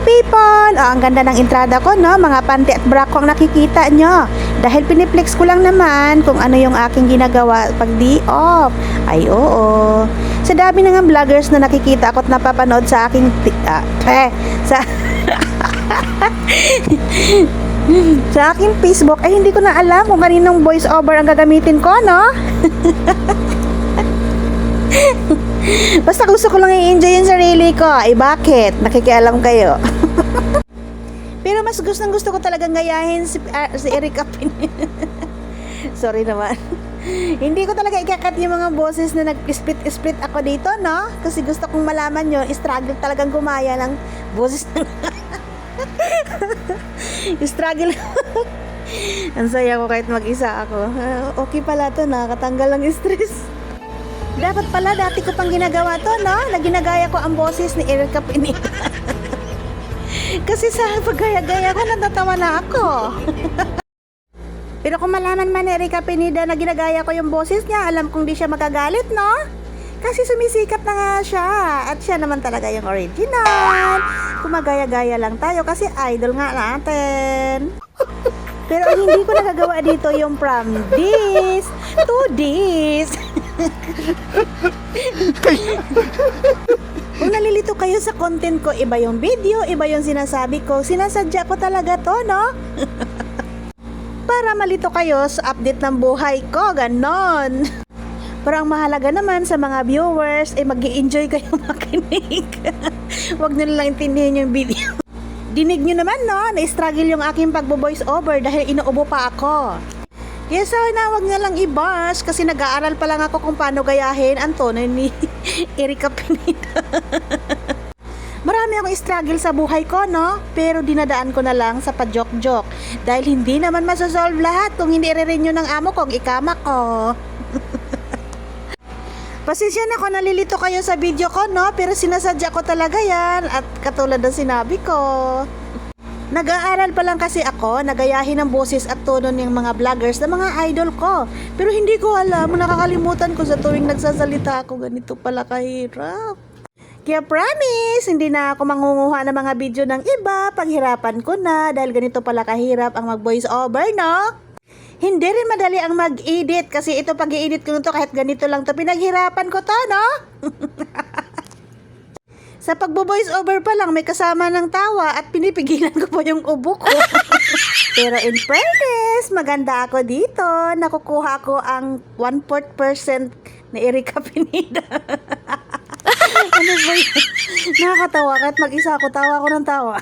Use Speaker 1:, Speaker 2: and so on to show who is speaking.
Speaker 1: people! Oh, ang ganda ng entrada ko, no? Mga panty at bra ko ang nakikita nyo. Dahil piniplex ko lang naman kung ano yung aking ginagawa pag di off. Ay, oo. Sa dami na nga vloggers na nakikita ako at napapanood sa aking sa aking Facebook, ay hindi ko na alam kung kaninong voice over ang gagamitin ko, no? Basta gusto ko lang i-enjoy yung sarili ko. Eh bakit? Nakikialam kayo. Pero mas gusto ko talagang gayahin si Erika Pineda. Sorry naman. Hindi ko talaga ikakat yung mga boses na nag-split ako dito, no? Kasi gusto kong malaman nyo, struggle talagang gumaya ng boses ng struggle. Ang saya ko kahit mag-isa ako. Okay pala to, nakakatanggal ng stress. Dapat pala, dati ko pang ginagawa to, no? Na ginagaya ko ang boses ni Erika Pineda. Kasi sa paggaya-gaya ko, natatawa na ako. Pero kung malaman man ni Erika Pineda na ginagaya ko yung boses niya, alam kong di siya magagalit, no? Kasi sumisikap na nga siya. At siya naman talaga yung original. Kumagaya-gaya lang tayo kasi idol nga natin. Pero ang hindi ko nagagawa dito yung from this to this. Kung nalilito kayo sa content ko, iba yung video, iba yung sinasabi ko. Sinasadya ko talaga to, no? Para malito kayo sa update ng buhay ko, ganon. Pero ang mahalaga naman sa mga viewers, ay mag-i-enjoy kayo makinig. Huwag nyo lang intindihin yung video. Dinig nyo naman, no? Na-struggle yung aking pagbo-voice over dahil inuubo pa ako. Kaya sana huwag nga lang i-bash kasi nag-aaral pa lang ako kung paano gayahin ang tono ni Erika Pineda. Marami akong struggle sa buhay ko, no? Pero dinadaan ko na lang sa pa-joke-joke. Dahil hindi naman masosolve lahat kung hindi i-renew ng amo kong ikama ko. Pasensya na kung nalilito kayo sa video ko, no? Pero sinasadya ko talaga yan. At katulad ng sinabi ko, nag-aaral pa lang kasi ako, nagayahin ang boses at tono ng mga vloggers na mga idol ko. Pero hindi ko alam, nakakalimutan ko sa tuwing nagsasalita ako, ganito pala kahirap. Kaya promise, hindi na ako mangunguha ng mga video ng iba, paghirapan ko na dahil ganito pala kahirap ang mag-voice over, no? Hindi rin madali ang mag-edit kasi ito pag-i-edit ko nito kahit ganito lang to pinaghirapan ko to, no? Sa pagbo-voice over pa lang may kasama ng tawa at pinipigilan ko pa yung ubo ko. Pero in fairness, maganda ako dito. Nakukuha ko ang 1/4% ni Erika Pineda. Ano ba yun? Nakakatawa kahit mag-isa ako, tawa ko ng tawa.